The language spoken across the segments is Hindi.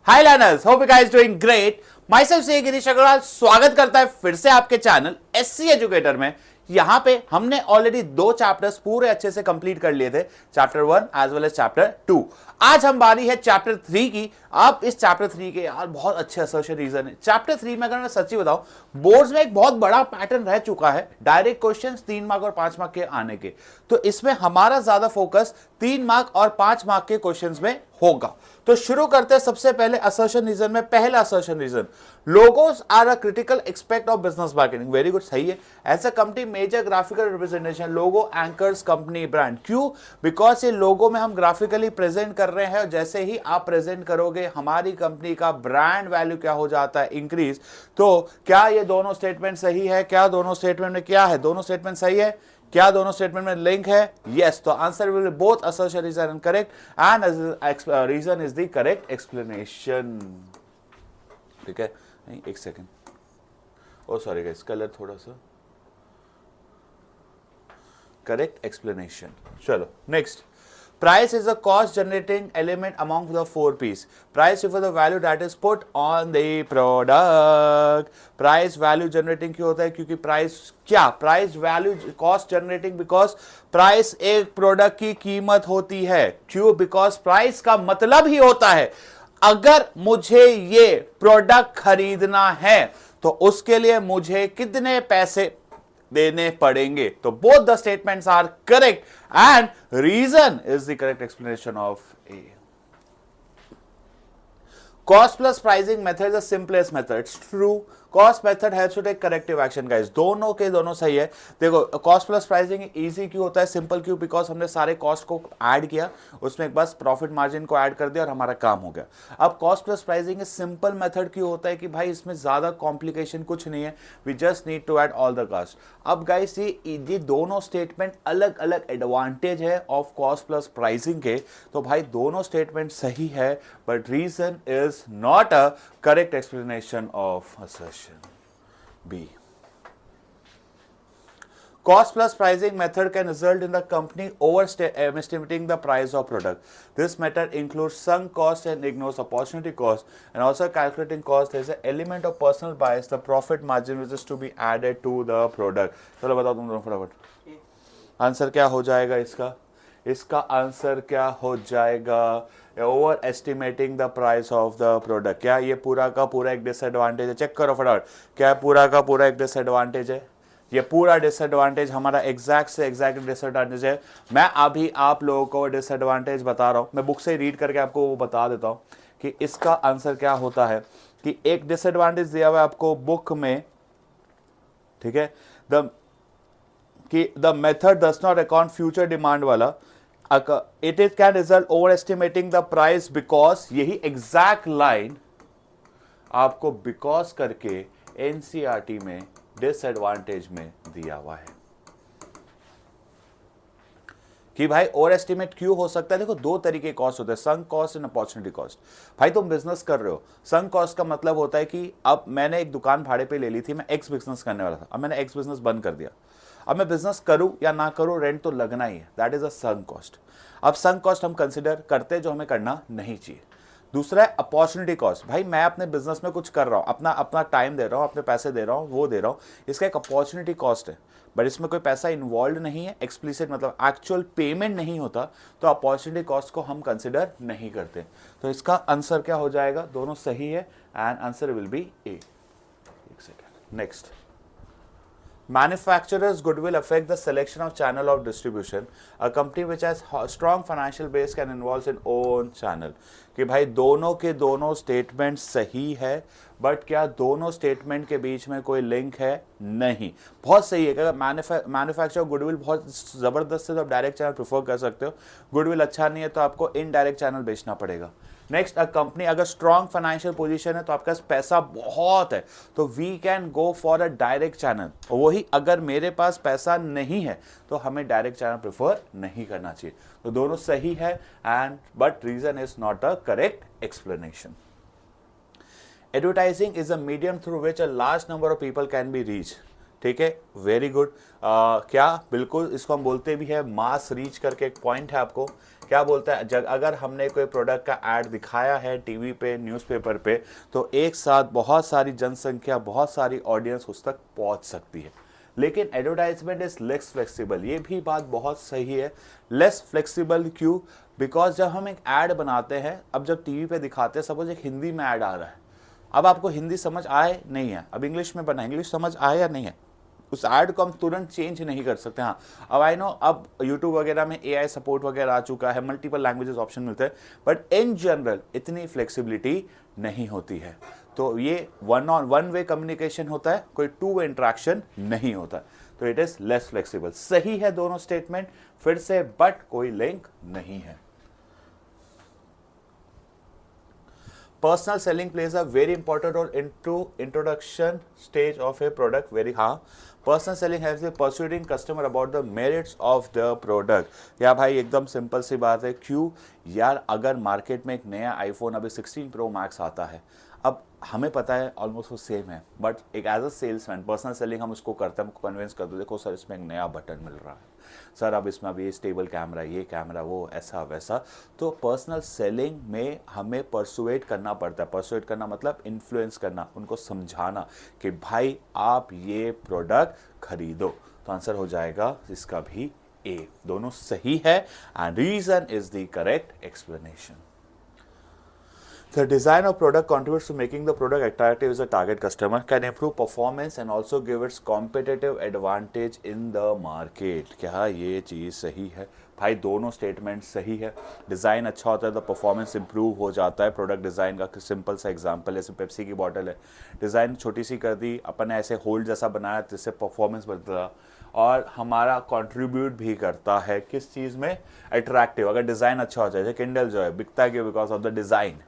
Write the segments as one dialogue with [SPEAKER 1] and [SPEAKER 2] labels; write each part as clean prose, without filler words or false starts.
[SPEAKER 1] Hi learners, hope you guys doing great. My self से गिरीश अग्रवाल स्वागत करता है फिर से आपके चैनल एससी एजुकेटर में। यहां पे हमने ऑलरेडी 2 चैप्टर्स पूरे अच्छे से कंप्लीट कर लिए थे, chapter 1 as well as chapter 2। आज हम बारी है चैप्टर 3 की। अब इस चैप्टर 3 के यार बहुत अच्छे असर्शन रीजन है। चैप्टर 3 में अगर मैं सच्ची बताऊं, बोर्ड्स में एक बहुत बड़ा पैटर्न रह चुका है डायरेक्ट क्वेश्चंस 3 मार्क और 5 मार्क के आने के। तो इसमें हमारा ज्यादा फोकस 3 मार्क और 5 मार्क के क्वेश्चंस में होगा। तो शुरू करते हैं सबसे पहले असर्शन रीजन में। पहला assertion reason, logos are a critical aspect of business marketing. Very good, सही है। As a company major graphical representation, logo anchors company brand. क्यों? बिकॉज ये लोगो में हम ग्राफिकली प्रेजेंट कर रहे हैं और जैसे ही आप प्रेजेंट करोगे हमारी कंपनी का ब्रांड वैल्यू क्या हो जाता है, इंक्रीज। तो क्या ये दोनों स्टेटमेंट सही है? क्या दोनों स्टेटमेंट में क्या है? दोनों स्टेटमेंट सही है? क्या दोनों स्टेटमेंट में लिंक है? यस। तो answer will be both assertion reason and correct, and reason is the correct explanation. ठीक है, नहीं एक second, oh sorry guys, colour थोड़ा सा, करेक्ट एक्सप्लेनेशन। चलो next, price is a cost generating element among the 4 P's. Price refers the value that is put on the product. Price value generating क्यों होता है? क्योंकि price क्या? Price value cost generating because price एक प्रोडक्ट की कीमत होती है। क्यों? Because price का मतलब ही होता है अगर मुझे ये प्रोडक्ट खरीदना है तो उसके लिए मुझे कितने पैसे देने पड़ेंगे। तो both the statements are correct and reason is the correct explanation of A. Cost plus pricing method is the simplest method. It's true. Cost method has to take corrective action, guys. दोनों के दोनों सही है। देखो, कॉस्ट प्लस प्राइसिंग इजी क्यों होता है, सिंपल क्यों? बिकॉज हमने सारे कॉस्ट को ऐड किया, उसमें बस प्रॉफिट मार्जिन को ऐड कर दिया और हमारा काम हो गया। अब cost plus pricing simple method क्यों होता है कि भाई इसमें ज्यादा कॉम्प्लिकेशन कुछ नहीं है, we just need to add all the cost. अब गाइस ये दोनों स्टेटमेंट अलग अलग एडवांटेज है ऑफ कॉस्ट प्लस प्राइसिंग के। तो भाई दोनों स्टेटमेंट सही है, but reason is not a correct explanation of assertion. B. Cost plus pricing method can result in the company overestimating the price of product. This method includes sunk cost and ignores opportunity cost, and also calculating cost. There is an element of personal bias, the profit margin which is to be added to the product. चलो बताओ तुम दोनों फटाफट। आंसर क्या हो जाएगा इसका? इसका आंसर क्या हो जाएगा? Over estimating the price of the product. क्या ये पूरा का पूरा एक डिसएडवांटेज है? चेक करो फटाफट, क्या पूरा का पूरा एक डिसएडवांटेज है? ये पूरा डिसएडवांटेज हमारा एग्जैक्ट से एग्जैक्ट डिसएडवांटेज है। मैं अभी आप लोगों को डिसएडवांटेज बता रहा हूँ, मैं बुक से रीड करके आपको वो बता देता हूँ कि इसका आंसर क्या होता है। कि एक डिसएडवांटेज दिया हुआ है आपको बुक में, ठीक है, the method does not account future demand वाला। It is can result over estimating the price because, यही एग्जैक्ट लाइन आपको बिकॉज करके एनसीईआरटी में डिसएडवांटेज में दिया हुआ है कि भाई ओवर एस्टिमेट क्यों हो सकता है। देखो, 2 तरीके कॉस्ट होते हैं, sunk cost and opportunity cost. भाई तुम बिजनेस कर रहे हो, संक कॉस्ट का मतलब होता है कि अब मैंने एक दुकान भाड़े पे ले ली थी, मैं एक्स बिजनेस करने वाला था, अब मैंने एक्स बिजनेस बंद कर दिया। अब मैं बिजनेस करूं या ना करूं, रेंट तो लगना ही है, that is a sunk cost. अब संक कॉस्ट हम कंसिडर करते हैं जो हमें करना नहीं चाहिए। दूसरा है अपॉर्चुनिटी कॉस्ट। भाई मैं अपने बिजनेस में कुछ कर रहा हूं, अपना टाइम दे रहा हूं, अपने पैसे दे रहा हूं, वो दे रहा हूं, इसका एक अपॉर्चुनिटी कॉस्ट है, बट इसमें कोई पैसा इन्वॉल्व नहीं है, एक्सप्लिसिट मतलब एक्चुअल पेमेंट नहीं होता, तो अपॉर्चुनिटी कॉस्ट को हम कंसिडर नहीं करते। तो इसका आंसर क्या हो जाएगा? दोनों सही है एंड आंसर विल बी ए। एक second, next, manufacturers goodwill affect the selection of channel of distribution. A company which has strong financial base can involve in own channel. कि भाई दोनों के दोनों स्टेटमेंट सही है, बट क्या दोनों स्टेटमेंट के बीच में कोई लिंक है? नहीं। बहुत सही है। अगर मैन्युफैक्चर गुडविल बहुत जबरदस्त है तो आप डायरेक्ट चैनल प्रेफर कर सकते हो, गुडविल अच्छा नहीं है तो आपको इनडायरेक्ट चैनल बेचना पड़ेगा। नेक्स्ट, अ कंपनी अगर स्ट्रॉन्ग फाइनेंशियल पोजीशन है तो आपके पास पैसा बहुत है तो we can go for a direct channel. वही अगर मेरे पास पैसा नहीं है तो हमें डायरेक्ट चैनल प्रेफर नहीं करना चाहिए। तो दोनों सही है and but reason is not a correct explanation. Advertising is a medium through which a large number of people can be reach. ठीक है, वेरी गुड। क्या बिल्कुल इसको हम बोलते भी है मास रीच करके एक पॉइंट है आपको क्या बोलता है, जब अगर हमने कोई प्रोडक्ट का ऐड दिखाया है टीवी पे, न्यूज़पेपर पे, तो एक साथ बहुत सारी जनसंख्या, बहुत सारी ऑडियंस उस तक पहुंच सकती है। लेकिन एडवर्टाइजमेंट इज लेस फ्लेक्सिबल, ये भी बात बहुत सही है। लेस फ्लेक्सिबल क्यों? बिकॉज जब हम एक ऐड बनाते हैं, अब जब टीवी पे दिखाते हैं, सपोज एक हिंदी में ऐड आ रहा है, अब आपको हिंदी समझ आए नहीं है, अब इंग्लिश में बना, इंग्लिश समझ आए या नहीं है, उस ऐड को हम तुरंत चेंज नहीं कर सकते। हाँ, अब आई नो अब यूट्यूब वगैरह में एआई सपोर्ट वगैरह आ चुका है, मल्टीपल लैंग्वेजेस ऑप्शन मिलते हैं, बट इन जनरल इतनी फ्लेक्सिबिलिटी नहीं होती है। तो ये वन वे कम्युनिकेशन होता है, कोई टू वे इंटरेक्शन नहीं होता, तो इट इज लेस फ्लेक्सिबल। सही है दोनों स्टेटमेंट फिर से, बट कोई लिंक नहीं है। Personal selling plays a very important role into introduction stage of a product. Very हाँ, personal selling helps the persuading customer about the merits of the product। या भाई एकदम सिंपल सी बात है, क्यों यार, अगर मार्केट में एक नया आईफोन अभी 16 प्रो मैक्स आता है, अब हमें पता है ऑलमोस्ट वो सेम है, बट एक as a salesman personal selling हम उसको करते हैं, हमको कन्विंस करते हैं, देखो सर इसमें एक नया बटन मिल रहा है, सर अब इसमें अब ये स्टेबल कैमरा, ये कैमरा, वो ऐसा वैसा। तो पर्सनल सेलिंग में हमें परसुएट करना पड़ता है। परसुएट करना मतलब इन्फ्लुएंस करना, उनको समझाना कि भाई आप ये प्रोडक्ट खरीदो। तो आंसर हो जाएगा इसका भी ए, दोनों सही है and reason is the correct explanation. The design of product contributes to making the product attractive as a target customer, can improve performance and also give its competitive advantage in the market। क्या ये चीज़ सही है? भाई दोनों स्टेटमेंट सही है। डिज़ाइन अच्छा होता है तो परफॉर्मेंस इंप्रूव हो जाता है। प्रोडक्ट डिज़ाइन का सिंपल सा एग्जांपल है, जैसे पेप्सी की बॉटल है, डिज़ाइन छोटी सी कर दी अपन ने, ऐसे होल्ड जैसा बनाया जिससे परफॉर्मेंस बढ़ता और हमारा कंट्रीब्यूट भी करता है किस चीज़ में, अट्रैक्टिव। अगर डिज़ाइन अच्छा हो जाए, जैसे किंडल जो है बिकता है क्यों, बिकॉज ऑफ द डिज़ाइन,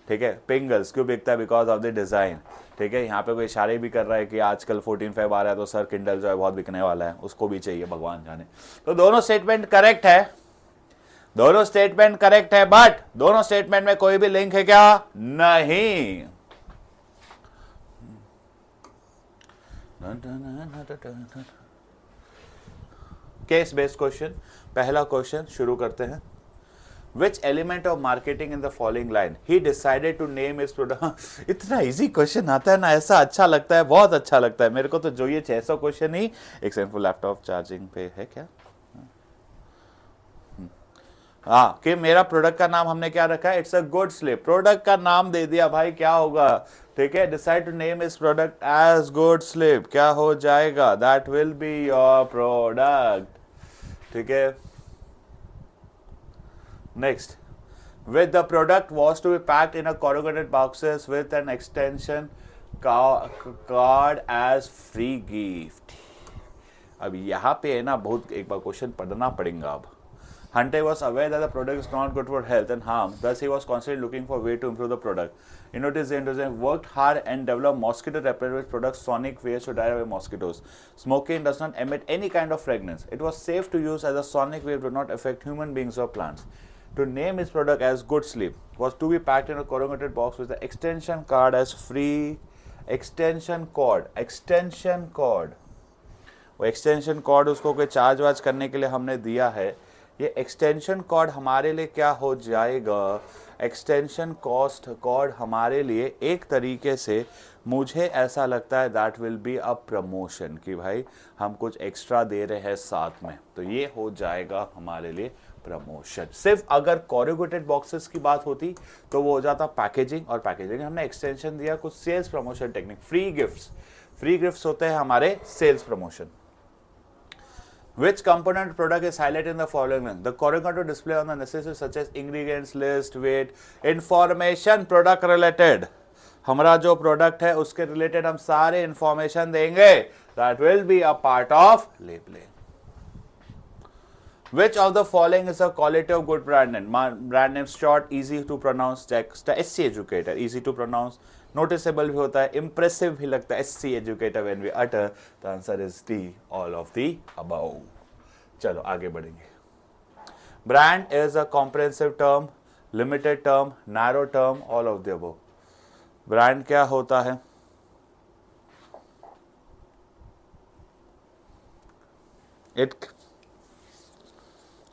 [SPEAKER 1] ठीक है। पिंगल्स क्यों बिकता है, बिकॉज ऑफ द डिज़ाइन, ठीक है। यहाँ पे कोई इशारे भी कर रहा है कि आजकल 14 फेब आ रहा है तो सर किंडल जो है बहुत बिकने वाला है, उसको भी चाहिए, भगवान जाने। तो दोनों स्टेटमेंट करेक्ट है, दोनों स्टेटमेंट करेक्ट है, बट दोनों स्टेटमेंट में कोई भी लिंक है क्या? नहीं। केस बेस्ड क्वेश्चन, पहला क्वेश्चन शुरू करते हैं। Which element of marketing in the following line he decided to name his product। इतना इजी क्वेश्चन आता है ना, ऐसा अच्छा लगता है, बहुत अच्छा लगता है मेरे को तो। जो ये 600 क्वेश्चन ही एक सिंपल लैपटॉप चार्जिंग पे है क्या, हाँ, कि मेरा प्रोडक्ट का नाम हमने क्या रखा है, it's a good sleep. Product का नाम दे दिया भाई, क्या होगा, ठीक है। डिसाइड टू नेम इस प्रोडक्ट एज गुड स्लीप, क्या हो जाएगा, that will be your product, ठीक है। Next, with the product was to be packed in a corrugated boxes with an extension card as free gift। अब यहाँ पे है ना, बहुत एक बार क्वेश्चन पढ़ना पड़ेगा। अब Hunter was aware that the product is not good for health and harm, thus he was constantly looking for a way to improve the product। He noticed the industry worked hard and developed mosquito repellent products, sonic waves to drive away mosquitoes। Smoking does not emit any kind of fragrance, it was safe to use as a sonic wave did not affect human beings or plants। To name his product as Good Sleep was to be packed in a corrugated box with the extension cord as free extension cord। वो एक्सटेंशन कॉर्ड उसको कोई चार्ज वार्ज करने के लिए हमने दिया है। ये एक्सटेंशन कॉर्ड हमारे लिए क्या हो जाएगा, एक्सटेंशन कॉस्ट कॉर्ड हमारे लिए एक तरीके से, मुझे ऐसा लगता है that will be a promotion, कि भाई हम कुछ एक्स्ट्रा दे रहे हैं साथ में, तो ये हो जाएगा हमारे लिए प्रमोशन। सिर्फ अगर कॉरुगेटेड बॉक्सेस की बात होती तो वो हो जाता पैकेजिंग, और पैकेजिंग हमने एक्सटेंशन दिया कुछ sales promotion technique. Free gifts होते हैं हमारे sales promotion. Which component product is highlighted in the following link? The corrugated display on the necessities such as ingredients list, weight, information product related। हमारा जो प्रोडक्ट है उसके रिलेटेड हम सारे इंफॉर्मेशन देंगे, that will be a part of labeling। Which of the following is a quality of good brand name? Brand name short, easy to pronounce, text SC Educator, easy to pronounce, noticeable भी होता है, impressive भी लगता है, SC Educator when we utter। The answer is D, all of the above। चलो आगे बढ़ेंगे। Brand is a comprehensive term, limited term, narrow term, all of the above। Brand क्या होता है?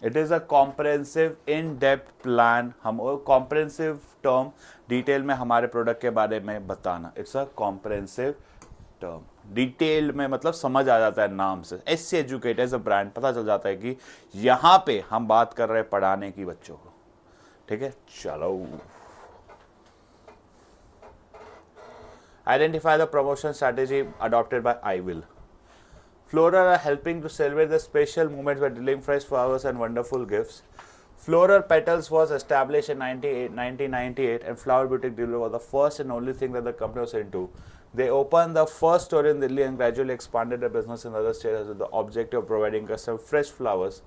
[SPEAKER 1] It is a comprehensive in depth plan, हम कॉम्प्रहेंसिव टर्म डिटेल में हमारे प्रोडक्ट के बारे में बताना, it's a comprehensive term. Detail में मतलब समझ आ जाता है नाम से, SC educate as a brand पता चल जाता है कि यहाँ पे हम बात कर रहे हैं पढ़ाने की बच्चों को, ठीक है। चलो, identify the promotion strategy adopted by I will. Floral are helping to celebrate the special moments by delivering fresh flowers and wonderful gifts. Floral Petals was established in 1998 and Flower Boutique Delivery was the first and only thing that the company was into. They opened the first store in Delhi and gradually expanded their business in other states with the objective of providing customers fresh flowers,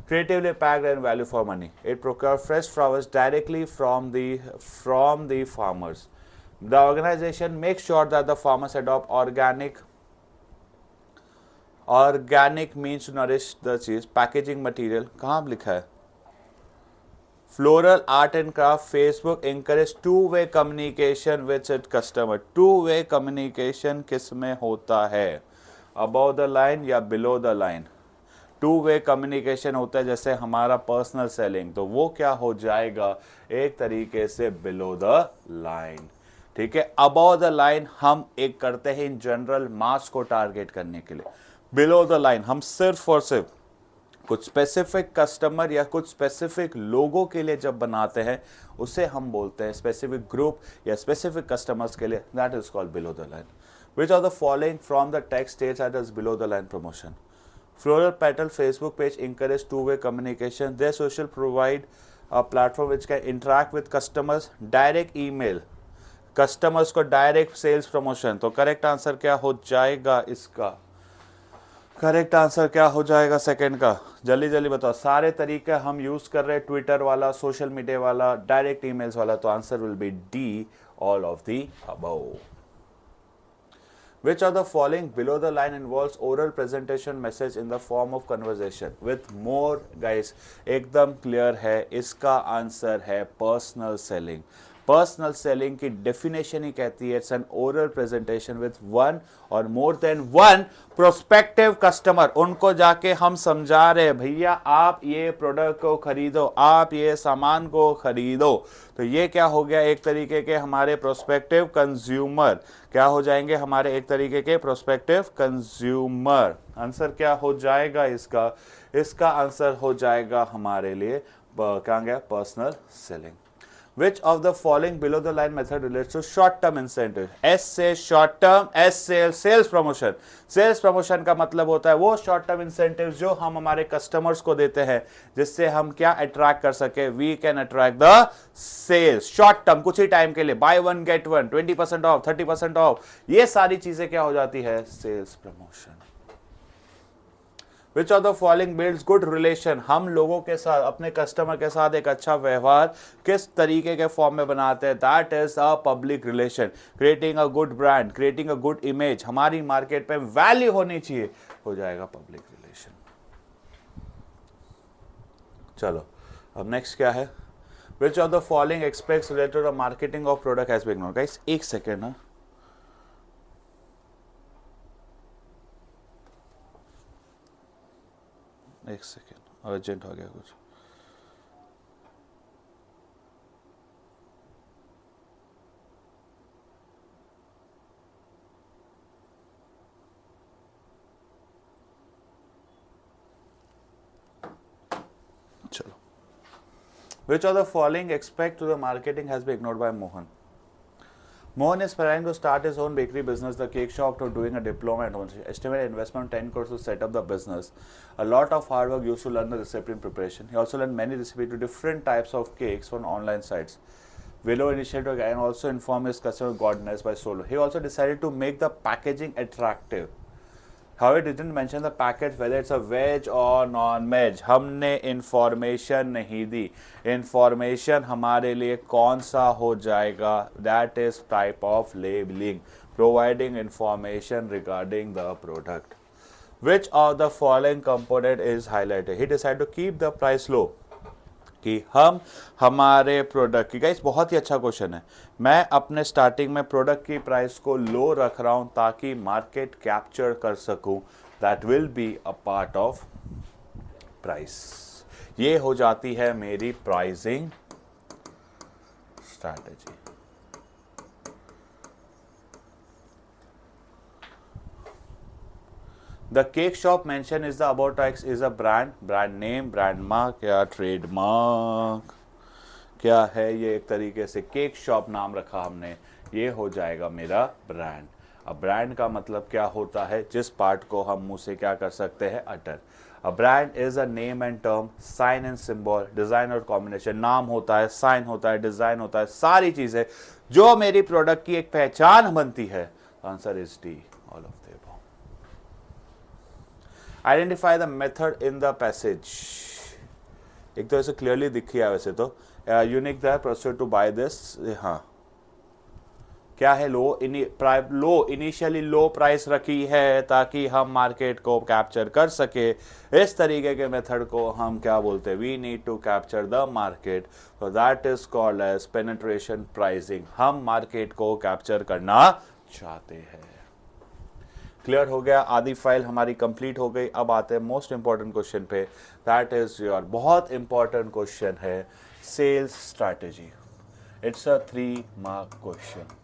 [SPEAKER 1] creatively packed and value for money. It procured fresh flowers directly from the farmers. The organization makes sure that the farmers adopt organic means to nourish the चीज। पैकेजिंग मटेरियल कहाँ लिखा है? Floral art and craft Facebook encourage two-way communication with its customer। two-way communication किस में होता है? above the line या below the line? two-way communication होता है जैसे हमारा पर्सनल सेलिंग, तो वो क्या हो जाएगा एक तरीके से below the line, ठीक है। above the line हम एक करते हैं इन जनरल मास को टारगेट करने के लिए। बिलो द लाइन हम सिर्फ और सिर्फ कुछ स्पेसिफिक कस्टमर या कुछ स्पेसिफिक लोगों के लिए जब बनाते हैं उसे हम बोलते हैं स्पेसिफिक ग्रुप या स्पेसिफिक कस्टमर्स के लिए, that is called below the line. Which are the following from the text states that is below the line promotion? Floral petal Facebook page encourage two-way communication. Their social provide a platform which can interact with customers. Direct email customers को डायरेक्ट सेल्स प्रमोशन। तो करेक्ट आंसर क्या हो जाएगा इसका? करेक्ट आंसर क्या हो जाएगा सेकंड का? जल्दी जल्दी बताओ। सारे तरीके हम यूज कर रहे हैं, ट्विटर वाला, सोशल मीडिया वाला, डायरेक्ट ईमेल्स वाला, तो answer will B D, all of the above. Which of the following below the line involves oral presentation message in the form of conversation with more guys? एकदम क्लियर है, इसका आंसर है पर्सनल सेलिंग। पर्सनल सेलिंग की डेफिनेशन ही कहती है it's an oral presentation with one or more than one prospective customer. उनको जाके हम समझा रहे हैं भैया आप ये प्रोडक्ट को खरीदो, आप ये सामान को खरीदो, तो ये क्या हो गया एक तरीके के हमारे प्रोस्पेक्टिव कंज्यूमर। क्या हो जाएंगे हमारे एक तरीके के प्रोस्पेक्टिव कंज्यूमर। आंसर क्या हो जाएगा इसका? इसका आंसर हो जाएगा हमारे लिए क्या गया? Personal selling. Which of the following below the line method relates to short term incentive? S से short term, S से sales promotion। sales promotion का मतलब होता है वो short term incentives जो हम हमारे कस्टमर्स को देते हैं जिससे हम क्या अट्रैक्ट कर सके, we can attract the sales। short term कुछ ही टाइम के लिए, buy one get one, 20% off, 30% off, ये सारी चीजें क्या हो जाती है? sales promotion। Which of the following builds good relation? हम लोगों के साथ, अपने कस्टमर के साथ एक अच्छा व्यवहार किस तरीके के फॉर्म में बनाते हैं? That is a public relation, creating a good brand, creating a good image। हमारी मार्केट पे वैल्यू होनी चाहिए, हो जाएगा पब्लिक रिलेशन। चलो अब नेक्स्ट क्या है? Which of the following aspects related to marketing of product has been ignored? Guys एक सेकेंड ना, एक सेकेंड, अर्जेंट हो गया कुछ। चलो, which of the following aspect to the marketing has been ignored by Mohan? Mohan is planning to start his own bakery business, the cake shop, after doing a diploma at home. Estimated investment 10 crores to set up the business. A lot of hard work used to learn the recipe and preparation. He also learned many recipes to different types of cakes from online sites. Willow initiated and also informed his customer Godness by Solo. He also decided to make the packaging attractive. However, it didn't mention the package whether it's a veg or non-veg. हमने information नहीं दी। Information हमारे लिए कौन सा हो जाएगा? That is type of labeling, providing information regarding the product. Which of the following component is highlighted? He decided to keep the price low. कि हम हमारे प्रोडक्ट की, गाइस बहुत ही अच्छा क्वेश्चन है, मैं अपने स्टार्टिंग में प्रोडक्ट की प्राइस को लो रख रहा हूं ताकि मार्केट कैप्चर कर सकूं, that will be a part of price. ये हो जाती है मेरी pricing strategy. The cake shop mentioned is the about X is a brand name, brand mark या trademark क्या है? ये एक तरीके से केक शॉप नाम रखा हमने, ये हो जाएगा मेरा ब्रांड। अब ब्रांड का मतलब क्या होता है? जिस पार्ट को हम मुंह से क्या कर सकते हैं? Utter. A brand is a name and term, sign and symbol, design or combination. नाम होता है, साइन होता है, डिजाइन होता है, सारी चीजें जो मेरी प्रोडक्ट की एक पहचान बनती है। Answer is D, all of the above. Identify the method in the passage. एक तो ऐसे क्लियरली दिख गया वैसे तो, unique the process to buy this. हाँ, क्या है? लो इनिशियली लो प्राइस रखी है ताकि हम मार्केट को कैप्चर कर सके। इस तरीके के मेथड को हम क्या बोलते हैं? We need to capture the market, so that is called as penetration pricing. हम मार्केट को कैप्चर करना चाहते हैं। क्लियर हो गया? आधी फाइल हमारी कंप्लीट हो गई। अब आते हैं मोस्ट इंपॉर्टेंट क्वेश्चन पे, दैट इज योर बहुत इंपॉर्टेंट क्वेश्चन है sales strategy. It's a 3 mark question.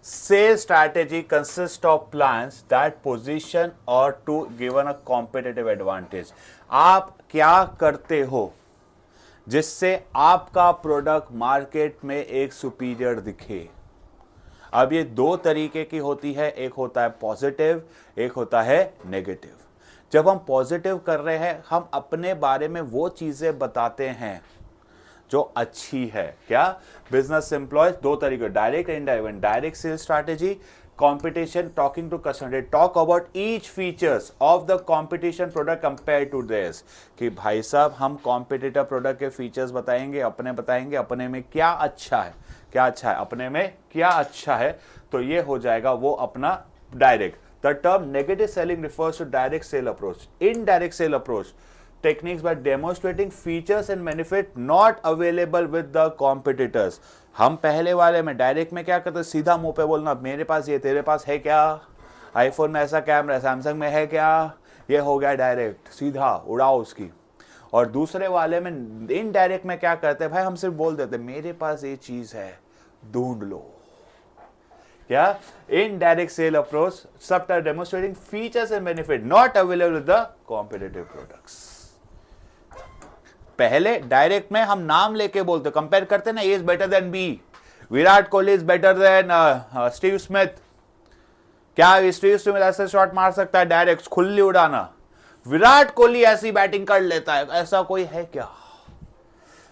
[SPEAKER 1] Sales strategy consists of plans that position or to given a competitive advantage. आप क्या करते हो जिससे आपका प्रोडक्ट मार्केट में एक सुपीरियर दिखे? अब ये 2 तरीके की होती है, एक होता है पॉजिटिव, एक होता है नेगेटिव। जब हम पॉजिटिव कर रहे हैं, हम अपने बारे में वो चीजें बताते हैं जो अच्छी है। क्या? बिजनेस एम्प्लॉयज 2 तरीके, direct and indirect. Direct sales strategy, competition, talking to customer, talk about each features of the competition product compare to this. कि भाई साहब हम कॉम्पिटिटर प्रोडक्ट के फीचर्स बताएंगे, अपने में क्या अच्छा है, क्या अच्छा है, अपने में क्या अच्छा है। तो ये हो जाएगा वो अपना direct. The term negative selling refers to direct sale approach. Indirect sale approach techniques by demonstrating features and benefit not available with the competitors। हम पहले वाले में डायरेक्ट में क्या करते हैं? सीधा मुंह पे बोलना, मेरे पास ये, तेरे पास है क्या? आईफोन में ऐसा कैमरा, सैमसंग में है क्या? ये हो गया डायरेक्ट, सीधा उड़ाओ उसकी। और दूसरे वाले में इनडायरेक्ट में क्या करते हैं? भाई हम सिर्फ बोल देते मेरे पास ये चीज है, ढूंढ लो। क्या? इनडायरेक्ट सेल अप्रोच, सबटा demonstrating features and benefit not available with the competitive products. पहले डायरेक्ट में हम नाम लेके बोलते, कंपेयर करते ना, A is better than B, Virat Kohli is better than Steve Smith. क्या स्टीव स्मिथ ऐसे शॉट मार सकता है? डायरेक्ट खुली उड़ाना। विराट कोहली ऐसी बैटिंग कर लेता है, ऐसा कोई है क्या?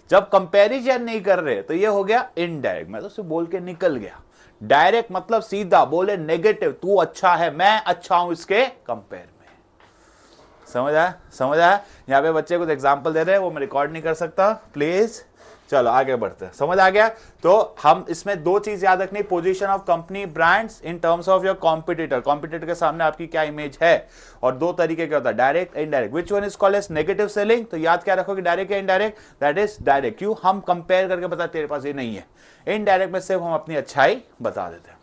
[SPEAKER 1] जब कंपैरिजन नहीं कर रहे तो ये हो गया इनडायरेक्ट। मैं तो सिर्फ बोल के निकल गया। डायरेक्ट मतलब सीधा बोले नेगेटिव, तू अच्छा है, मैं अच्छा हूं इसके कंपेयर में। समझ आया? यहाँ पे बच्चे कुछ एग्जाम्पल दे रहे हैं, वो मैं रिकॉर्ड नहीं कर सकता प्लीज। चलो आगे बढ़ते हैं। समझ आ गया? तो हम इसमें 2 चीज याद रखनी, position of company brands in terms of your competitor. Competitor के सामने आपकी क्या इमेज है, और 2 तरीके क्या होता है, direct indirect. Which one is called as negative selling? तो याद क्या रखोगे, डायरेक्ट या इनडायरेक्ट? That is direct. क्यों? हम कंपेयर करके बता तेरे पास ये नहीं है। इनडायरेक्ट में सिर्फ हम अपनी अच्छाई बता देते हैं।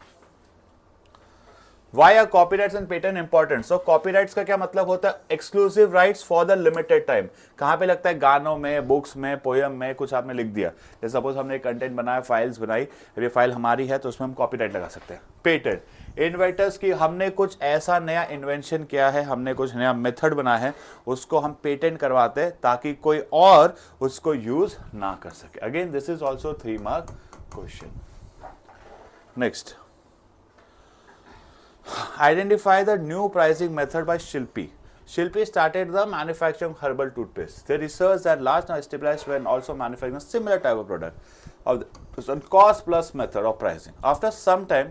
[SPEAKER 1] Why are copyrights and patent important? So copyrights का क्या मतलब होता है? Exclusive rights for the limited time। कहाँ पे लगता है? गानों में, बुक्स में, पोयम में, कुछ आपने लिख दिया। जैसे सपोज हमने कंटेंट बनाया, फाइल्स बनाई, ये फाइल हमारी है तो उसमें हम कॉपीराइट लगा सकते हैं। पेटेंट, इन्वेंटर्स की, हमने कुछ ऐसा नया इन्वेंशन किया है, हमने कुछ नया मेथड बनाया है, उसको हम पेटेंट करवाते हैं ताकि कोई और उसको यूज ना कर सके। Again this is also 3 mark question. Next, identify the new pricing method by Shilpi. Shilpi started the manufacturing herbal toothpaste. They researched that large now established when also manufacturing similar type of product of the cost plus method of pricing. After some time,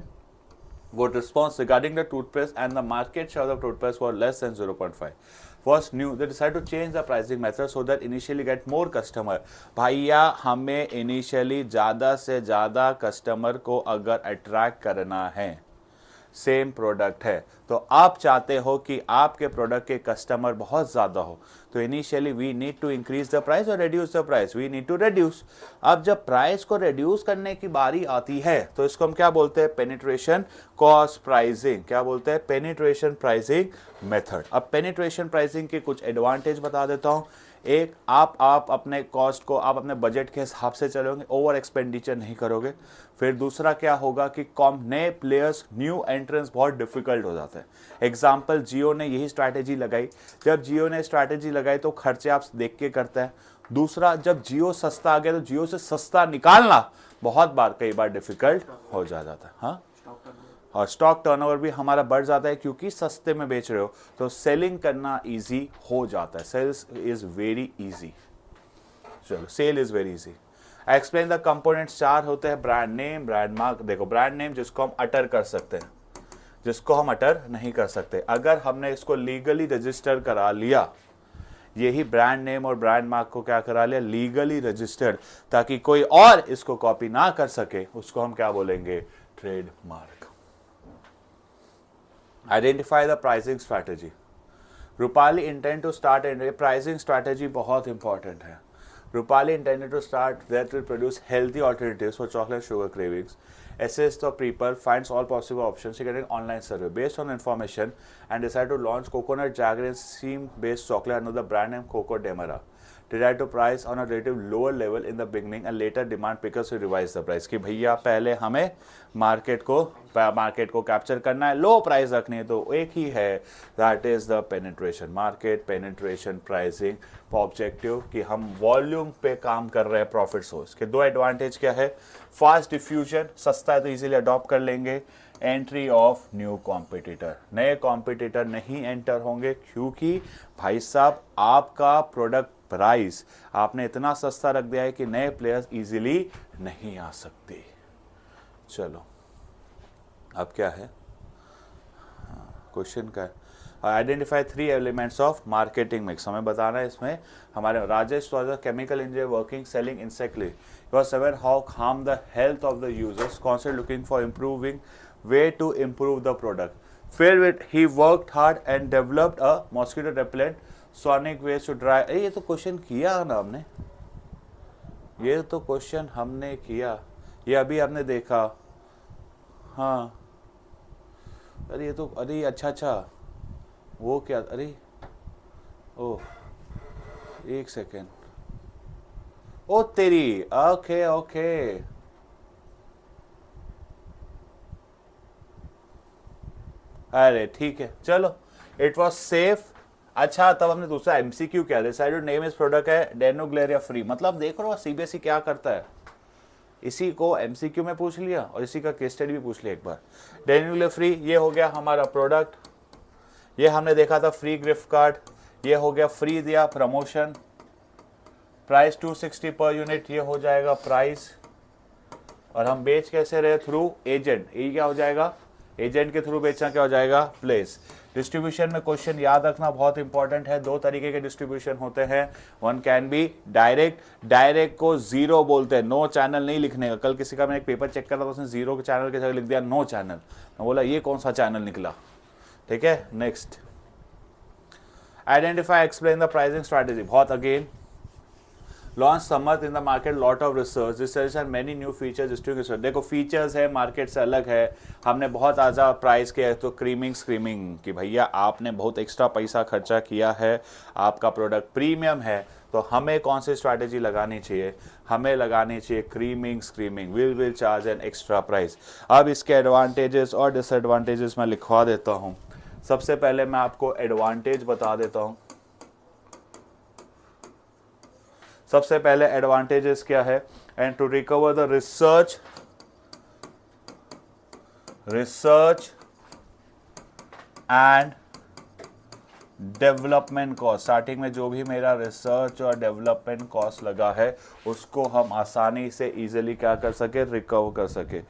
[SPEAKER 1] what response regarding the toothpaste and the market share of the toothpaste was less than 0.5. Was new. They decided to change the pricing method so that initially get more customer. भैया हमें initially ज़्यादा से ज़्यादा customer को अगर attract करना है, सेम प्रोडक्ट है, तो आप चाहते हो कि आपके प्रोडक्ट के कस्टमर बहुत ज्यादा हो, तो initially we need to increase the price और reduce the price. We need to reduce. अब जब प्राइस को रिड्यूस करने की बारी आती है तो इसको हम क्या बोलते हैं? Penetration cost pricing. क्या बोलते हैं? Penetration pricing method. अब पेनिट्रेशन प्राइसिंग के कुछ एडवांटेज बता देता हूं। एक आप अपने कॉस्ट को आप अपने बजट के हिसाब से चलोगे, ओवर एक्सपेंडिचर नहीं करोगे। फिर दूसरा क्या होगा कि नए प्लेयर्स, न्यू एंट्रेंस बहुत डिफिकल्ट हो जाता है। एग्जाम्पल, जियो ने यही स्ट्रैटेजी लगाई। जब जियो ने स्ट्रैटेजी लगाई तो खर्चे आप देख के करते हैं। दूसरा, जब जियो सस्ता आ गया तो जियो से सस्ता निकालना कई बार डिफिकल्ट हो जाता है। हाँ, और स्टॉक टर्नओवर भी हमारा बढ़ जाता है क्योंकि सस्ते में बेच रहे हो तो सेलिंग करना इजी हो जाता है। Sales is very easy. चलो, sale is very easy. Explain the components. 4 होते हैं, ब्रांड नेम, ब्रांड मार्क। देखो, ब्रांड नेम जिसको हम अटर कर सकते हैं, जिसको हम अटर नहीं कर सकते। अगर हमने इसको लीगली रजिस्टर करा लिया, यही ब्रांड नेम और ब्रांड मार्क को क्या करा लिया, लीगली रजिस्टर्ड, ताकि कोई और इसको कॉपी ना कर सके, उसको हम क्या बोलेंगे, trademark. Identify the pricing strategy. Rupali intend to start and pricing strategy बहुत इंपॉर्टेंट है। Rupali intended to start that will produce healthy alternatives for chocolate sugar cravings. Assess the people, finds all possible options, getting online survey based on information, and decide to launch coconut jaggery and seam based chocolate under the brand name Coco Demara. Decide to price on a relative lower level in the beginning and later demand pickers to revise the price. कि भैया पहले हमें मार्केट को कैप्चर करना है, लो प्राइस रखनी है, तो एक ही है, that is the penetration, market penetration pricing objective, कि हम वॉल्यूम पे काम कर रहे हैं प्रॉफिट सोर्स के। 2 एडवांटेज क्या है, फास्ट डिफ्यूजन, सस्ता है तो इजीली अडॉप्ट कर लेंगे। एंट्री ऑफ न्यू कॉम्पिटिटर, नए कॉम्पिटिटर नहीं एंटर होंगे क्योंकि भाई साहब आपका प्रोडक्ट प्राइस आपने इतना सस्ता रख दिया है कि नए प्लेयर्स इजीली नहीं आ सकते। चलो, अब क्या है, क्वेश्चन का है identify 3 elements of marketing mix. हमें बताना है इसमें हमारे Rajesh was a chemical engineer working selling इंसेक्टली was aware how harm the health of the users, constantly looking for improving way to improve the product. Fair with he worked hard and developed a mosquito repellent sonic ways to dry. ये तो क्वेश्चन किया ना हमने, ये तो क्वेश्चन हमने किया, ये अभी आपने देखा। हाँ, अरे ये तो, अरे अच्छा वो क्या, अरे ओह एक सेकेंड, ओ तेरी, ओके अरे ठीक है, चलो, इट वॉज सेफ। अच्छा, तब हमने दूसरा एमसीक्यू क्या डिसाइडेड नेम इस प्रोडक्ट है डेनोग्लेरिया फ्री। मतलब देख रहे हो सीबीएसई क्या करता है, इसी को एमसीक्यू में पूछ लिया और इसी का केस स्टडी भी पूछ लिया एक बार। डेनोग्लेरिया फ्री, ये हो गया हमारा प्रोडक्ट, ये हमने देखा था फ्री गिफ्ट कार्ड, ये हो गया फ्री दिया प्रमोशन, प्राइस 260 पर यूनिट, ये हो जाएगा प्राइस। और हम बेच कैसे रहे, थ्रू एजेंट, ये क्या हो जाएगा, एजेंट के थ्रू बेचना क्या हो जाएगा, प्लेस। डिस्ट्रीब्यूशन में क्वेश्चन याद रखना बहुत इंपॉर्टेंट है, 2 तरीके के डिस्ट्रीब्यूशन होते हैं। One can be direct, direct को जीरो बोलते हैं, नो चैनल नहीं लिखने का। कल किसी का मैं एक पेपर चेक कर रहा था, उसने जीरो के चैनल के जगह लिख दिया नो चैनल, मैं बोला ये कौन सा चैनल निकला। ठीक है, next identify explain the pricing strategy. बहुत अगेन लॉन्च समर्थ in the market, lot of research, research and many new features distribution. देखो फीचर्स है, मार्केट से अलग है, हमने बहुत आजा प्राइस किया है, तो क्रीमिंग स्क्रीमिंग कि भैया आपने बहुत एक्स्ट्रा पैसा खर्चा किया है, आपका प्रोडक्ट प्रीमियम है, तो हमें कौन सी स्ट्रैटेजी लगानी चाहिए, हमें लगानी चाहिए creaming screaming, will charge an extra price. अब इसके एडवांटेजेस और डिसएडवांटेजेस मैं लिखवा देता हूँ। सबसे पहले मैं आपको एडवांटेज बता देता हूँ। सबसे पहले एडवांटेजेस क्या है, and to recover the research and development cost. Starting में जो भी मेरा रिसर्च और डेवलपमेंट कॉस्ट लगा है उसको हम आसानी से इजीली क्या कर सके, रिकवर कर सके।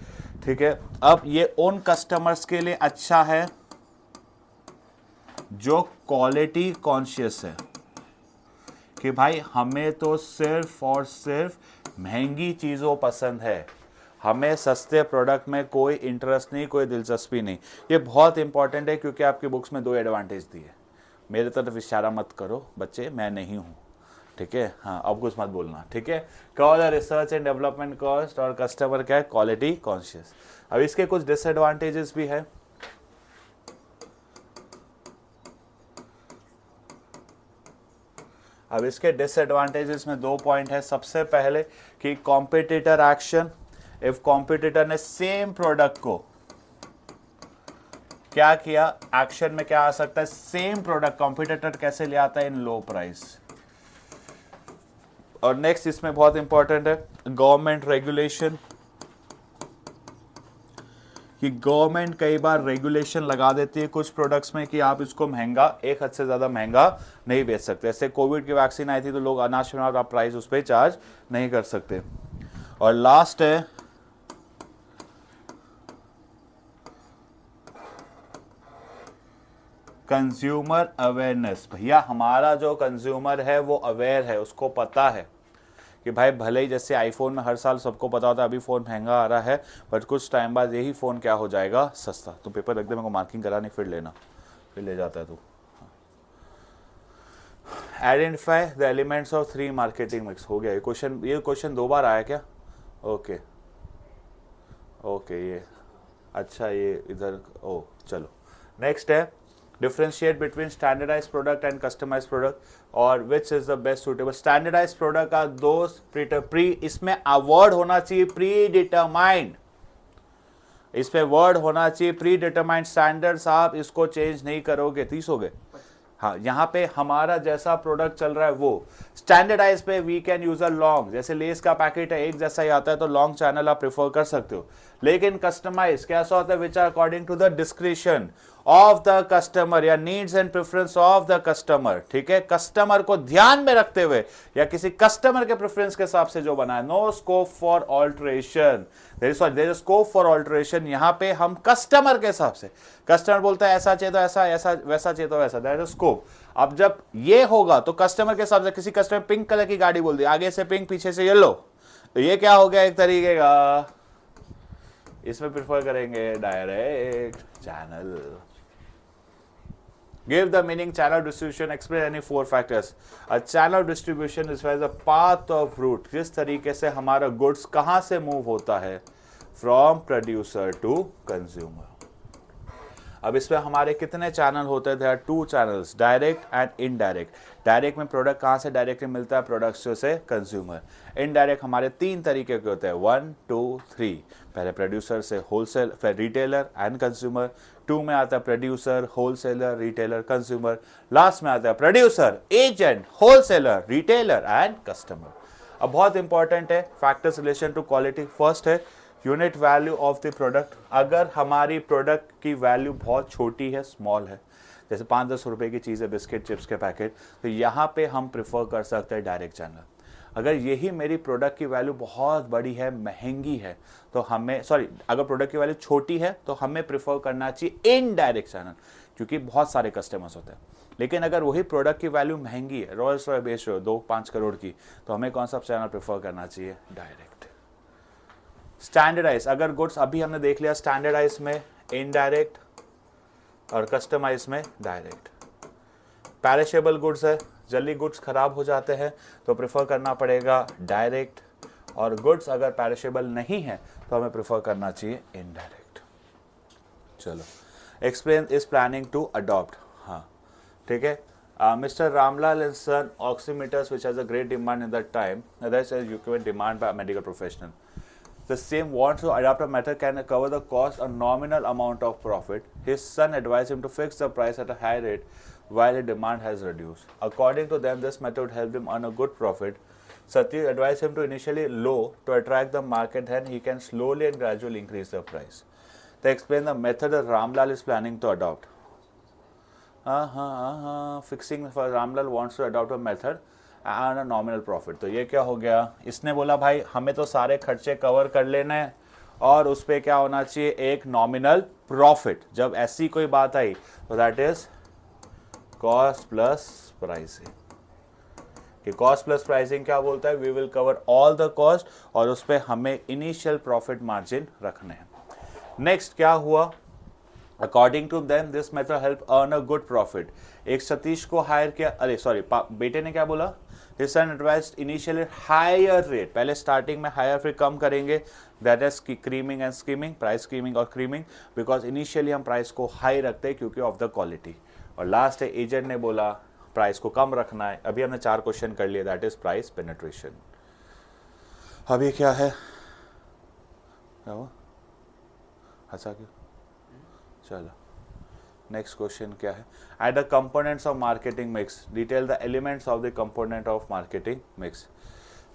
[SPEAKER 1] ठीक है, अब ये उन कस्टमर्स के लिए अच्छा है जो क्वालिटी कॉन्शियस है, कि भाई हमें तो सिर्फ और सिर्फ महंगी चीज़ों पसंद है, हमें सस्ते प्रोडक्ट में कोई इंटरेस्ट नहीं, कोई दिलचस्पी नहीं। ये बहुत इंपॉर्टेंट है क्योंकि आपकी बुक्स में 2 एडवांटेज दिए। मेरे तरफ इशारा मत करो बच्चे, मैं नहीं हूँ, ठीक है। हाँ, अब कुछ मत बोलना, ठीक है। Cover the research and development cost, और कस्टमर क्या है, क्वालिटी कॉन्शियस। अब इसके कुछ डिसएडवांटेजेस भी है। अब इसके डिसएडवांटेजेस में 2 पॉइंट है। सबसे पहले कि कॉम्पिटिटर एक्शन, इफ कॉम्पिटिटर ने सेम प्रोडक्ट को क्या किया, एक्शन में क्या आ सकता है, सेम प्रोडक्ट कॉम्पिटिटर कैसे ले आता है इन लो प्राइस। और नेक्स्ट इसमें बहुत इंपॉर्टेंट है गवर्नमेंट रेगुलेशन, कि गवर्नमेंट कई बार रेगुलेशन लगा देती है कुछ प्रोडक्ट्स में कि आप इसको महंगा, एक हद से ज़्यादा महंगा नहीं बेच सकते। ऐसे कोविड की वैक्सीन आई थी तो लोग अनाज आप प्राइस उस पर चार्ज नहीं कर सकते। और लास्ट है कंज्यूमर अवेयरनेस। भैया हमारा जो कंज्यूमर है वो अवेयर है, उसको पता है कि भाई भले ही जैसे आईफोन में हर साल सबको पता होता है अभी फ़ोन महंगा आ रहा है, बट कुछ टाइम बाद यही फ़ोन क्या हो जाएगा, सस्ता। तुम पेपर रख दे, मेरे को मार्किंग करानी, फिर लेना, फिर ले जाता है तू। Identify the elements of 3 marketing mix. हो गया ये क्वेश्चन 2 बार आया क्या? ओके ये अच्छा, ये इधर ओ चलो। नेक्स्ट है differentiate between standardized product and customized product और which is the best suitable। standardized product का those इसमें word होना चाहिए predetermined, इस पे वर्ड होना चाहिए predetermined। स्टैंडर्ड्स आप इसको चेंज नहीं करोगे। 30 हो गए। हाँ, यहाँ पे हमारा जैसा प्रोडक्ट चल रहा है वो स्टैंडर्डाइज पे we can use a long, जैसे लेस का पैकेट है एक जैसा ही आता है तो लॉन्ग चैनल आप प्रेफर कर सकते हो। लेकिन कस्टमाइज कैसा होता है, which are according to the description of the customer या needs and preference of the customer. ठीक है, कस्टमर को ध्यान में रखते हुए या किसी कस्टमर के प्रेफरेंस के हिसाब से जो बना है। No scope for alteration, there is scope for alteration. यहाँ पे हम कस्टमर के हिसाब से, कस्टमर बोलता है ऐसा चाहिए तो ऐसा, ऐसा वैसा चाहिए तो वैसा, दैट इज स्कोप। अब जब ये होगा तो कस्टमर के हिसाब से, किसी कस्टमर पिंक कलर की गाड़ी बोल दी, आगे से पिंक पीछे से येलो, तो ये क्या हो गया एक तरीके का, इसमें प्रेफर करेंगे direct channel. Give the meaning channel distribution, explain any 4 factors। A channel distribution is the path of route, जिस तरीके से हमारा गुड्स कहाँ से मूव होता है, from producer to consumer। अब इसमें हमारे कितने चैनल होते हैं? There are 2 channels, direct and indirect. Direct में प्रोडक्ट कहाँ से डायरेक्टली मिलता है? प्रोडक्ट से कंज्यूमर। इनडायरेक्ट हमारे 3 तरीके के होते हैं, 1 2 3। पहले प्रोड्यूसर से होलसेल, फिर रिटेलर एंड कंज्यूमर। 2 में आता है producer, wholesaler, retailer, consumer. Last में आता है producer, agent, wholesaler, retailer and customer. अब बहुत इंपॉर्टेंट है factors relation to quality. First है unit value of the product. अगर हमारी प्रोडक्ट की वैल्यू बहुत छोटी है, स्मॉल है, जैसे 5-10 रुपए की चीज़ है, बिस्किट चिप्स के पैकेट, तो यहाँ पे हम प्रिफर कर सकते हैं डायरेक्ट चैनल। अगर यही मेरी प्रोडक्ट की वैल्यू बहुत बड़ी है, महंगी है, तो हमें अगर प्रोडक्ट की वैल्यू छोटी है तो हमें प्रिफर करना चाहिए इनडायरेक्ट चैनल, क्योंकि बहुत सारे कस्टमर्स होते हैं। लेकिन अगर वही प्रोडक्ट की वैल्यू महंगी है, रॉयल्स रॉय बेच रहे हो 2-5 करोड़ की, तो हमें कौन सा चैनल प्रेफर करना चाहिए? डायरेक्ट। स्टैंडर्डाइज, अगर गुड्स अभी हमने देख लिया, स्टैंडर्डाइज में इनडायरेक्ट और कस्टमाइज में डायरेक्ट। पैरिशेबल गुड्स है, जल्दी गुड्स खराब हो जाते हैं तो प्रेफर करना पड़ेगा डायरेक्ट, और गुड्स अगर पैरिशेबल नहीं है तो हमें प्रेफर करना चाहिए इनडायरेक्ट। चलो, explain is planning to adopt. हाँ ठीक है। Mr. Ramlal and son oximeters, which has a great demand in that time, that's a equipment demand by a medical professional. The same wants to adopt a method can cover the cost a nominal amount of profit. His son advised him to fix the price at a high rate while the demand has reduced. According to them, this method helped him earn a good profit. Satish advised him to initially low to attract the market, then he can slowly and gradually increase the price. They explain the method that Ramlal is planning to adopt. Fixing for Ramlal wants to adopt a method and a nominal profit। तो ये क्या हो गया, इसने बोला भाई हमें तो सारे खर्चे कवर कर लेना है और उस पर क्या होना चाहिए, एक नॉमिनल प्रॉफिट। जब ऐसी कोई बात आई तो that is cost plus pricing. कि कॉस्ट प्लस प्राइसिंग क्या बोलता है, we will cover all the cost और उस पर हमें इनिशियल प्रॉफिट मार्जिन रखने हैं। नेक्स्ट क्या हुआ, according to them this method help earn a good profit. एक सतीश को हायर किया, बेटे ने क्या बोला, his son advised initially higher rate, पहले स्टार्टिंग में हायर फिर कम करेंगे, that is creaming and skimming, price skimming और क्रीमिंग, बिकॉज इनिशियली हम प्राइस को हाई रखते हैं क्योंकि ऑफ द क्वालिटी। और लास्ट है एजेंट ने बोला प्राइस को कम रखना है। अभी हमने 4 क्वेश्चन कर लिए, दैट इज प्राइस पेनिट्रेशन। अभी क्या है, क्या हुआ, हंसा क्यों? चलो नेक्स्ट क्वेश्चन क्या है, at the components of marketing mix detail the elements of the component of marketing mix.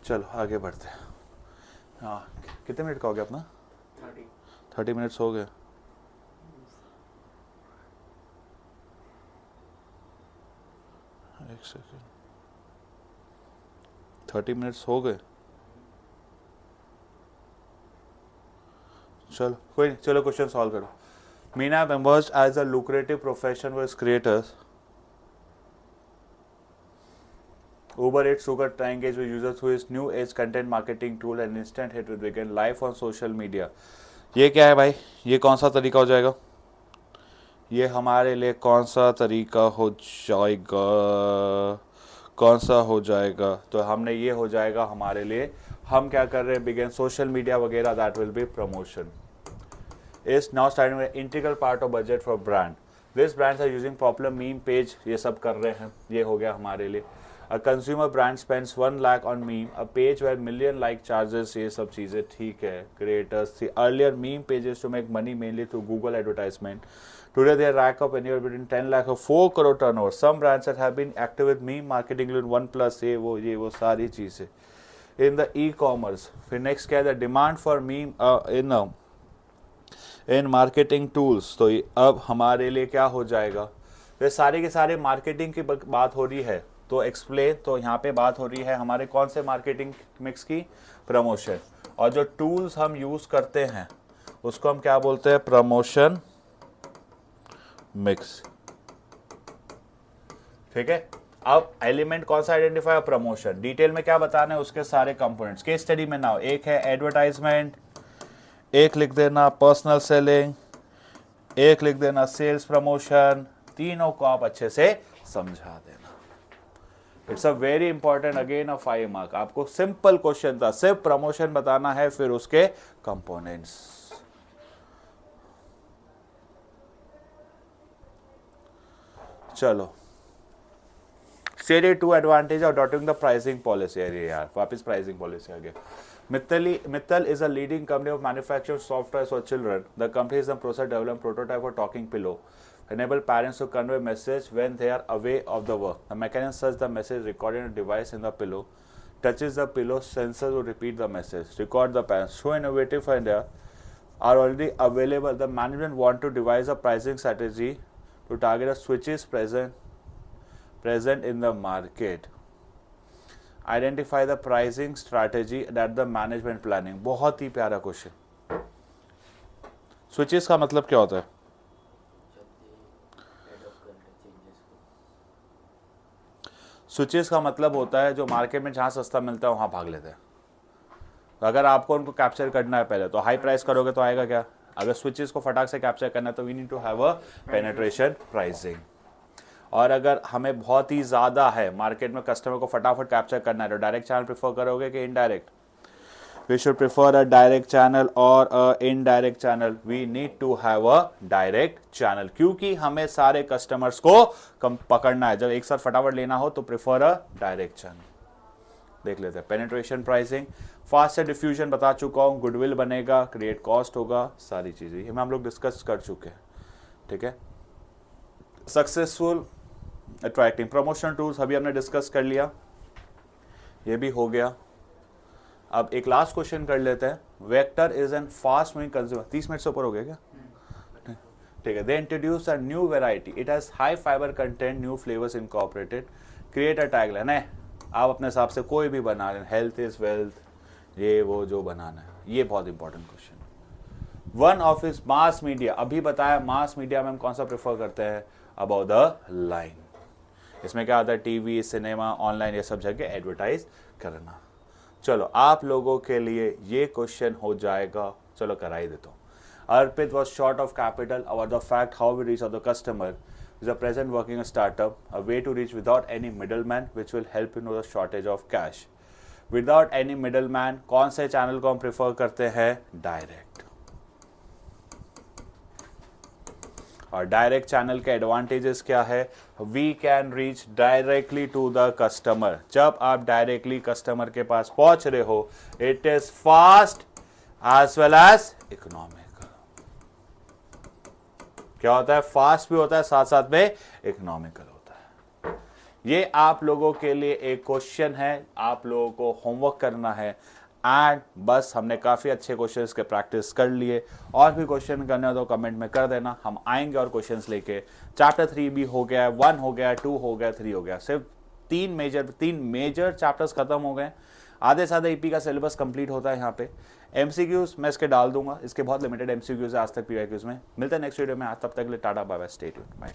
[SPEAKER 1] चलो आगे बढ़ते हैं। हाँ, कितने मिनट का हो गया अपना? 30 मिनट्स हो गए। एक सेकेंड, 30 मिनट्स हो गए। चलो कोई नहीं, चलो क्वेश्चन सॉल्व करो। Meena emerged as a lucrative profession for its creators. Uber Eats took to engage with users through its new age content marketing tool and instant hit with began live on social media. ये क्या है भाई, ये कौन सा तरीका हो जाएगा? ये हमारे लिए कौन सा तरीका हो जाएगा? कौन सा हो जाएगा? तो हमने ये हो जाएगा हमारे लिए, हम क्या कर रहे हैं, बिगेन सोशल मीडिया वगैरह, that will be promotion is now starting an integral part of budget for brand. These brands are using popular meme page, ये सब कर रहे हैं, ये हो गया हमारे लिए। A consumer brand spends 1 lakh on meme, a page where million like charges, ये सब चीज़ें ठीक है। Creators थी earlier meme pages to make money mainly through Google advertisement. Today they rack up anywhere between 10 lakh or 4 crore turnover. Some brands that have been active with meme marketing include OnePlus, ये वो सारी चीज़ें। In the e-commerce, फिर next क्या है, the demand for meme in marketing tools. तो अब हमारे लिए क्या हो जाएगा, वे सारे के सारे मार्केटिंग की बात हो रही है। तो एक्सप्लेन, तो यहाँ पे बात हो रही है हमारे कौन से मार्केटिंग मिक्स की, प्रमोशन। और जो टूल्स हम यूज़ करते हैं उसको हम क्या बोलते हैं, प्रमोशन मिक्स। ठीक है, अब एलिमेंट कौन सा आइडेंटिफाई, प्रमोशन। डिटेल में क्या बताना है, उसके सारे कंपोनेंट्स। केस स्टडी में ना, एक है एडवर्टाइजमेंट, एक लिख देना पर्सनल सेलिंग, एक लिख देना सेल्स प्रमोशन। तीनों को आप अच्छे से समझा देना। It's a very important, again a 5 mark. आपको सिंपल क्वेश्चन था, सिर्फ प्रमोशन बताना है, फिर उसके कंपोनेंट्स। चलो, state 2 advantage of adopting the pricing policy. अरे यार वापस प्राइसिंग पॉलिसी आ गया। Mittal is a leading company of manufacturing software for children. The company is in the process of developing a prototype for talking pillow. Enable parents to convey message when they are away of the work. The mechanism such the message recorded in a device in the pillow. Touches the pillow, sensors will repeat the message. Record the parents. So innovative for India are already available. The management want to devise a pricing strategy to target the switches present in the market. Identify the pricing strategy that the management planning. बहुत ही प्यारा क्वेश्चन। स्विचेस का मतलब क्या होता है? स्विचेस का मतलब होता है जो मार्केट में जहां सस्ता मिलता है वहां भाग लेते हैं। तो अगर आपको उनको कैप्चर करना है पहले, तो हाई प्राइस करोगे तो आएगा क्या? अगर स्विचेस को फटाक से कैप्चर करना है तो we need to have a penetration pricing. और अगर हमें बहुत ही ज़्यादा है मार्केट में, कस्टमर को फटाफट कैप्चर करना है, तो डायरेक्ट चैनल प्रेफर करोगे कि indirect? We should prefer a direct channel or a indirect channel. We need to have a direct channel, क्योंकि हमें सारे कस्टमर्स को पकड़ना है। जब एक साथ फटाफट लेना हो तो प्रेफर अ डायरेक्ट चैनल। देख लेते हैं पेनिट्रेशन प्राइसिंग। फास्ट डिफ्यूजन बता चुका हूँ, गुडविल बनेगा, क्रिएट कॉस्ट होगा, सारी चीज़ें ये हम लोग डिस्कस कर चुके हैं। ठीक है, सक्सेसफुल अट्रैक्टिंग प्रमोशन टूल्स अभी हमने डिस्कस कर लिया, ये भी हो गया। अब एक लास्ट क्वेश्चन कर लेते हैं। Vector is an fast moving consumer. 30 minute से ऊपर हो गया क्या? ठीक है। They introduce a new variety, it has high fibre content, new flavours incorporated, create a tagline है। आप अपने हिसाब से कोई भी बना लें, हेल्थ इज वेल्थ, ये वो जो बनाना है। ये बहुत important question. One of is mass media, अभी बताया मास मीडिया में हम कौन सा प्रेफर करते हैं, अबाउट द लाइन। इसमें क्या आता है, टीवी, सिनेमा, ऑनलाइन, ये सब जगह एडवर्टाइज करना। चलो आप लोगों के लिए ये क्वेश्चन हो जाएगा, चलो करा ही देता हूँ। Arpit was short of capital about the fact how we reach of the customer is a present working a startup, a way to reach without any middle man which will help in the shortage of cash. Without any middle man कौन से चैनल को हम प्रेफर करते हैं, डायरेक्ट। और डायरेक्ट चैनल के एडवांटेजेस क्या है? We can reach directly to the customer. जब आप डायरेक्टली कस्टमर के पास पहुंच रहे हो, it is fast as well as economic. क्या होता है? फास्ट भी होता है, साथ साथ में इकोनॉमिकल होता है। ये आप लोगों के लिए एक क्वेश्चन है, आप लोगों को होमवर्क करना है। एंड बस हमने काफ़ी अच्छे क्वेश्चंस के प्रैक्टिस कर लिए। और भी क्वेश्चन करने हो तो कमेंट में कर देना, हम आएंगे और क्वेश्चंस लेके। चैप्टर 3 भी हो गया, 1 हो गया, 2 हो गया, 3 हो गया। सिर्फ तीन मेजर चैप्टर्स खत्म हो गए। आधे से आधे ईपी का सिलेबस कंप्लीट होता है यहाँ पे। एमसीक्यूज मैं इसके डाल दूंगा, इसके बहुत लिमिटेड एमसीक्यूज है आज तक पीवाईक्यूज में। मिलते हैं नेक्स्ट वीडियो में, तब तक के लिए tata bye bye, stay tuned, bye.